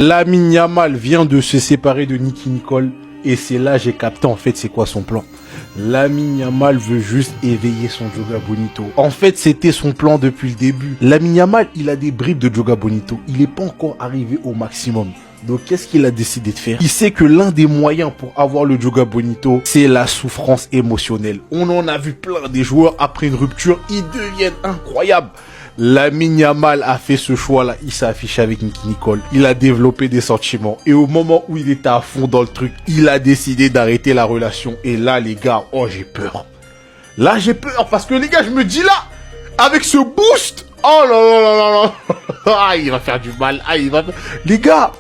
Lamine Yamal vient de se séparer de Nicky Nicole et c'est là j'ai capté en fait c'est quoi son plan. Lamine Yamal veut juste éveiller son Joga Bonito. En fait, c'était son plan depuis le début. Lamine Yamal, il a des bribes de Joga Bonito. Il n'est pas encore arrivé au maximum. Donc, qu'est-ce qu'il a décidé de faire? Il sait que l'un des moyens pour avoir le Joga Bonito, c'est la souffrance émotionnelle. On en a vu plein des joueurs après une rupture, ils deviennent incroyables. Lamine Yamal a fait ce choix-là, il s'est affiché avec Nicky Nicole, il a développé des sentiments et au moment où il était à fond dans le truc, il a décidé d'arrêter la relation et là les gars, oh j'ai peur. Là j'ai peur parce que les gars, je me dis là, avec ce boost, oh là là là là là, ah il va faire du mal, ah il va... Les gars,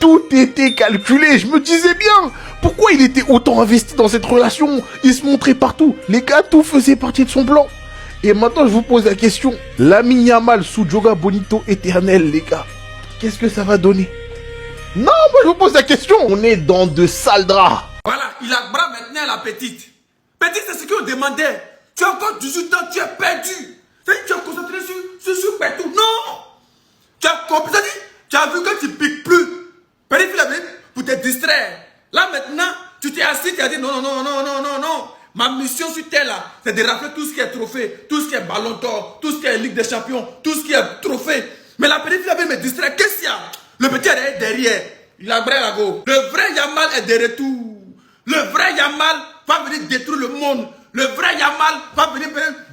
tout était calculé, je me disais bien, pourquoi il était autant investi dans cette relation, il se montrait partout, les gars, tout faisait partie de son plan. Et maintenant, je vous pose la question. Lamine Yamal sous Joga Bonito éternel, les gars. Qu'est-ce que ça va donner? Non, moi, je vous pose la question. On est dans de sales draps. Voilà, il a bras maintenant la petite. Petite, c'est ce qu'on demandait. Tu as encore 18 ans, tu es perdu. Tu es concentré sur Petou. Non! Tu as compris, tu as vu que tu ne piques plus. Petite, il a venu pour te distraire. Là, maintenant, tu t'es assis, tu as dit non, non, non, non, non, non. Ma mission sur terre là, c'est de rafler tout ce qui est trophée, tout ce qui est ballon d'or, tout ce qui est Ligue des Champions, tout ce qui est trophée. Mais la petite fille avait me distraire. Qu'est-ce qu'il y a? Le petit est derrière. Il a bré la go. Le vrai Yamal est de retour. Le vrai Yamal va venir détruire le monde. Le vrai Yamal va venir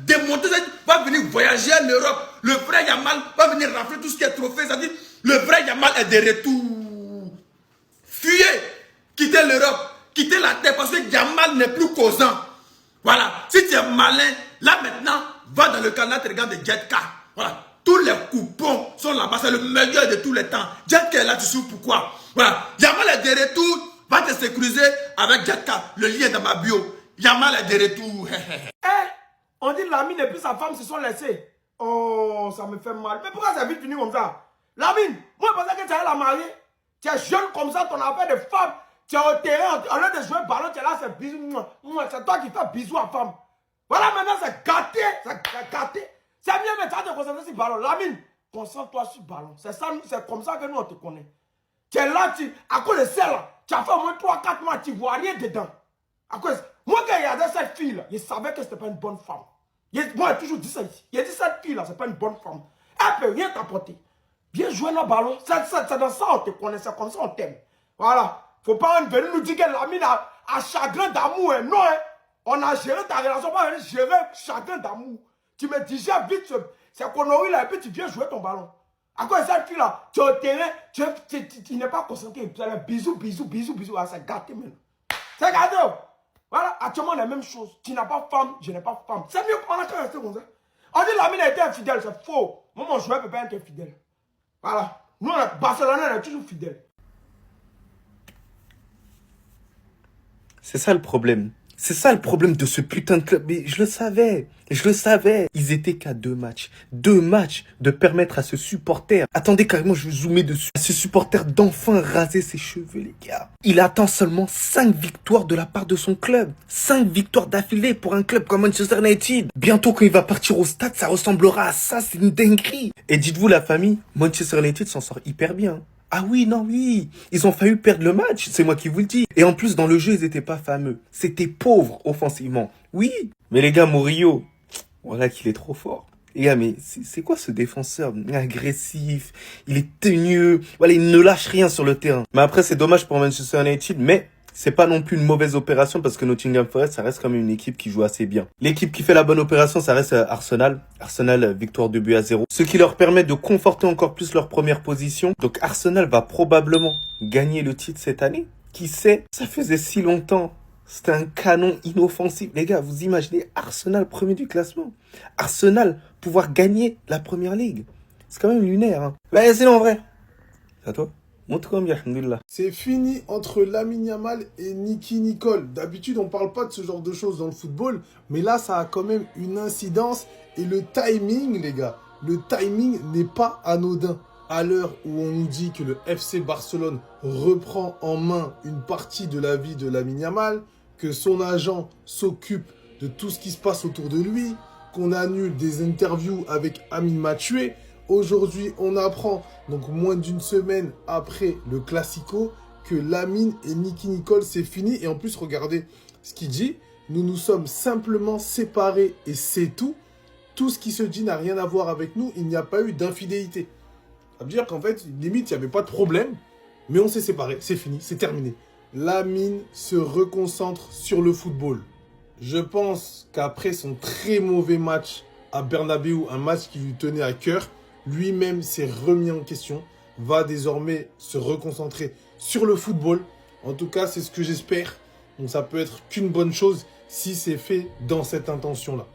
démonter, va venir voyager en Europe. Le vrai Yamal va venir rafler tout ce qui est trophée. C'est-à-dire, le vrai Yamal est de retour. Fuyez, quittez l'Europe, quittez la terre parce que Yamal n'est plus causant. Voilà, si tu es malin, là maintenant, va dans le canal, tu regardes Jetka. Voilà, tous les coupons sont là-bas, c'est le meilleur de tous les temps. Jetka est là, tu sais pourquoi. Voilà, Yamal est de retour, va te sécuriser avec Jetka. Le lien est dans ma bio. Yamal est de retour. On dit Lamine et puis sa femme se sont laissés. Oh, ça me fait mal. Mais pourquoi ça vite fini comme ça? Lamine, moi je pensais que tu allais la marier. Tu es jeune comme ça, ton affaire de femme. Tu es au terrain, au lieu de jouer ballon, tu es là, c'est bisous. C'est toi qui fais bisous à femme. Voilà, maintenant c'est gâté. C'est gâté. C'est mieux, mais tu vas te concentrer sur le ballon. Lamine, concentre-toi sur le ballon. C'est comme ça que nous on te connaît. Tu es là, à cause de celle-là, tu as fait au moins 3-4 mois, tu ne vois rien dedans. À cause, moi quand il y avait cette fille-là, je savais que ce n'était pas une bonne femme. Moi j'ai toujours dit ça ici. Il a dit cette fille-là, ce n'est pas une bonne femme. Elle ne peut rien t'apporter. Viens jouer dans le ballon. C'est dans ça on te connaît, c'est comme ça on t'aime. Voilà. Faut pas venir nous dire que Lamine a chagrin d'amour. Hein. Non, hein. On a géré ta relation, pas venir gérer chagrin d'amour. Tu me digères vite, c'est qu'on a eu là, et puis tu viens jouer ton ballon. À quoi cette fille-là, tu es au terrain, tu n'es pas concentré. Bisous, bisous, bisous, bisous. Ah, c'est gâté maintenant. C'est gâté. Voilà, actuellement la même chose. Tu n'as pas femme, je n'ai pas femme. C'est mieux qu'on a qu'à rester comme ça. On dit Lamine a été infidèle, c'est faux. Moi, mon joueur ne peut pas être infidèle. Voilà. Nous, Barcelone, on est toujours fidèle. C'est ça le problème. C'est ça le problème de ce putain de club. Mais je le savais. Je le savais. Ils étaient qu'à 2 matchs. 2 matchs de permettre à ce supporter. Attendez, carrément, je vais zoomer dessus. À ce supporter d'enfin raser ses cheveux, les gars. Il attend seulement 5 victoires de la part de son club. 5 victoires d'affilée pour un club comme Manchester United. Bientôt, quand il va partir au stade, ça ressemblera à ça. C'est une dinguerie. Et dites-vous, la famille, Manchester United s'en sort hyper bien. Ah oui, non, oui. Ils ont failli perdre le match, c'est moi qui vous le dis. Et en plus, dans le jeu, ils n'étaient pas fameux. C'était pauvre offensivement. Oui. Mais les gars, Murillo, voilà qu'il est trop fort. Les gars, mais c'est quoi ce défenseur agressif? Il est teigneux. Voilà, il ne lâche rien sur le terrain. Mais après, c'est dommage pour Manchester United, mais c'est pas non plus une mauvaise opération parce que Nottingham Forest, ça reste quand même une équipe qui joue assez bien. L'équipe qui fait la bonne opération, ça reste Arsenal. Arsenal, victoire 2-0. Ce qui leur permet de conforter encore plus leur première position. Donc Arsenal va probablement gagner le titre cette année. Qui sait? Ça faisait si longtemps. C'était un canon inoffensif. Les gars, vous imaginez Arsenal premier du classement. Arsenal pouvoir gagner la première ligue. C'est quand même lunaire. Hein. Bah, c'est en vrai. C'est à toi. C'est fini entre Lamine Yamal et Nicky Nicole. D'habitude, on parle pas de ce genre de choses dans le football, mais là, ça a quand même une incidence. Et le timing, les gars, le timing n'est pas anodin. À l'heure où on nous dit que le FC Barcelone reprend en main une partie de la vie de Lamine Yamal, que son agent s'occupe de tout ce qui se passe autour de lui, qu'on annule des interviews avec Amine Mathieu, Aujourd'hui, on apprend, donc moins d'une semaine après le Classico, que Lamine et Nicky Nicole, c'est fini. Et en plus, regardez ce qu'il dit. Nous nous sommes simplement séparés et c'est tout. Tout ce qui se dit n'a rien à voir avec nous. Il n'y a pas eu d'infidélité. Ça veut dire qu'en fait, limite, il n'y avait pas de problème. Mais on s'est séparés, c'est fini, c'est terminé. Lamine se reconcentre sur le football. Je pense qu'après son très mauvais match à Bernabéu, un match qui lui tenait à cœur, lui-même s'est remis en question, va désormais se reconcentrer sur le football. En tout cas, c'est ce que j'espère. Donc ça peut être qu'une bonne chose si c'est fait dans cette intention-là.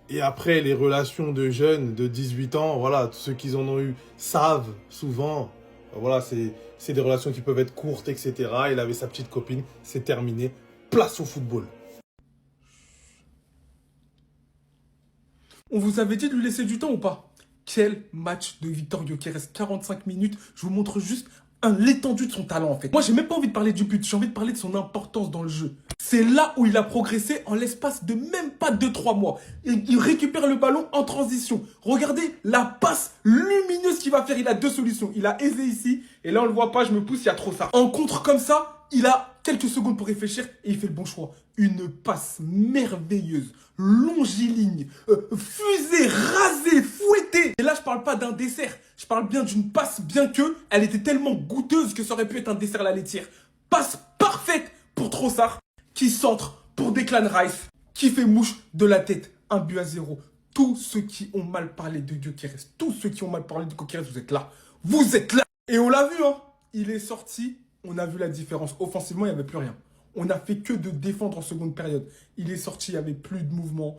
Et après, les relations de jeunes de 18 ans, voilà, tous ceux qui en ont eu savent souvent, voilà, c'est des relations qui peuvent être courtes, etc. Il avait sa petite copine, c'est terminé. Place au football. On vous avait dit de lui laisser du temps ou pas? Quel match de Victor Gyökeres, 45 minutes. Je vous montre juste l'étendue de son talent en fait. Moi, j'ai même pas envie de parler du but, j'ai envie de parler de son importance dans le jeu. C'est là où il a progressé en l'espace de même pas 2-3 mois. Il récupère le ballon en transition. Regardez la passe lumineuse qu'il va faire. Il a deux solutions. Il a Eze ici et là on le voit pas, je me pousse, il y a trop ça. En contre comme ça, il a quelques secondes pour réfléchir et il fait le bon choix. Une passe merveilleuse, longiligne, fusée, rasée, fouettée. Et là, je parle pas d'un dessert. Je parle bien d'une passe, bien que elle était tellement goûteuse que ça aurait pu être un dessert à la laitière. Passe parfaite pour Trossard, qui centre pour Declan Rice, qui fait mouche de la tête. 1-0. Tous ceux qui ont mal parlé de Gyökeres, tous ceux qui ont mal parlé de Gyökeres, vous êtes là. Vous êtes là. Et on l'a vu, hein. Il est sorti, on a vu la différence. Offensivement, il n'y avait plus rien. On n'a fait que de défendre en seconde période. Il est sorti, il n'y avait plus de mouvement.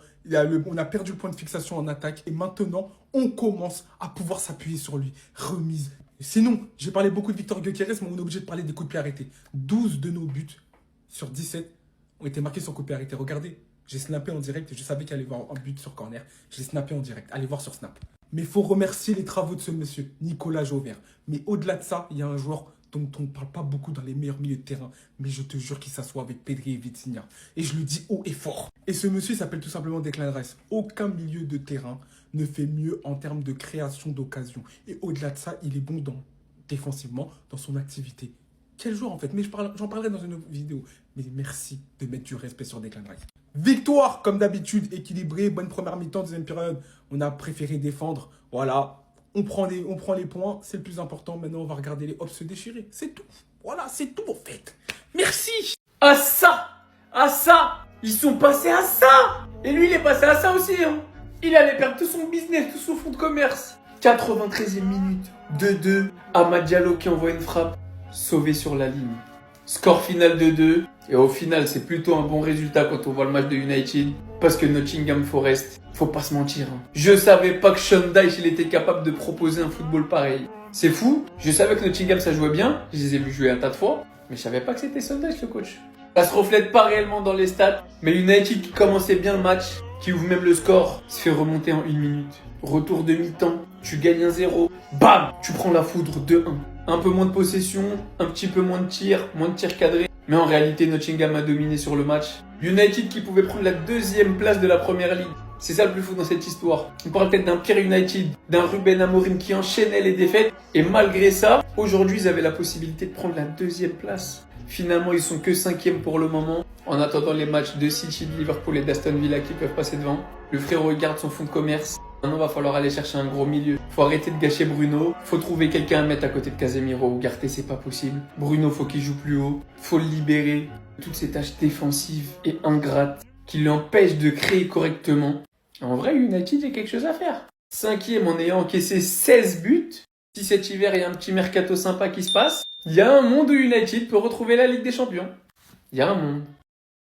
On a perdu le point de fixation en attaque. Et maintenant, on commence à pouvoir s'appuyer sur lui. Remise. Sinon, j'ai parlé beaucoup de Victor Gyökeres, mais on est obligé de parler des coups de pied arrêtés. 12 de nos buts sur 17 ont été marqués sur coup de pied arrêté. Regardez, j'ai snappé en direct et je savais qu'il allait y avoir un but sur corner. Je l'ai snappé en direct. Allez voir sur Snap. Mais il faut remercier les travaux de ce monsieur, Nicolas Jauvert. Mais au-delà de ça, il y a un joueur dont on ne parle pas beaucoup dans les meilleurs milieux de terrain, mais je te jure qu'il s'assoit avec Pedri et Vitinha. Et je le dis haut et fort. Et ce monsieur s'appelle tout simplement Declan Rice. Aucun milieu de terrain ne fait mieux en termes de création d'occasion. Et au-delà de ça, il est bon défensivement dans son activité. Quel joueur en fait? Mais j'en parlerai dans une autre vidéo. Mais merci de mettre du respect sur Declan Rice. Victoire comme d'habitude, équilibrée, bonne première mi-temps, deuxième période. On a préféré défendre. Voilà. On prend les points, c'est le plus important. Maintenant, on va regarder les hops se déchirer. C'est tout. Voilà, c'est tout en fait. Merci. À ça! À ça! Ils sont passés à ça! Et lui, il est passé à ça aussi, hein! Il allait perdre tout son business, tout son fonds de commerce. 93e minute, 2-2. Amad Diallo qui envoie une frappe. Sauvé sur la ligne. Score final 2-2. Et au final, c'est plutôt un bon résultat quand on voit le match de United. Parce que Nottingham Forest, faut pas se mentir, hein. Je savais pas que Sean Dyche, il était capable de proposer un football pareil. C'est fou. Je savais que Nottingham, ça jouait bien. Je les ai vus jouer un tas de fois. Mais je savais pas que c'était Sean Dyche, le coach. Ça se reflète pas réellement dans les stats. Mais United qui commençait bien le match, qui ouvre même le score, se fait remonter en 1 minute. Retour de mi-temps, tu gagnes 1-0. Bam! Tu prends la foudre 2-1. Un peu moins de possession, un petit peu moins de tirs cadrés. Mais en réalité, Nottingham a dominé sur le match. United qui pouvait prendre la 2e place de la première ligue. C'est ça le plus fou dans cette histoire. On parle peut-être d'un Pierre United, d'un Ruben Amorim qui enchaînait les défaites. Et malgré ça, aujourd'hui, ils avaient la possibilité de prendre la 2e place. Finalement, ils sont que 5e pour le moment. En attendant les matchs de City, de Liverpool et d'Aston Villa qui peuvent passer devant. Le frérot regarde son fonds de commerce. Maintenant, va falloir aller chercher un gros milieu. Faut arrêter de gâcher Bruno. Faut trouver quelqu'un à mettre à côté de Casemiro. Ugarte, c'est pas possible. Bruno, faut qu'il joue plus haut. Faut le libérer. Toutes ces tâches défensives et ingrates qui l'empêchent de créer correctement. En vrai, United, il y a quelque chose à faire. 5e en ayant encaissé 16 buts. Si cet hiver, il y a un petit mercato sympa qui se passe, il y a un monde où United peut retrouver la Ligue des Champions. Il y a un monde.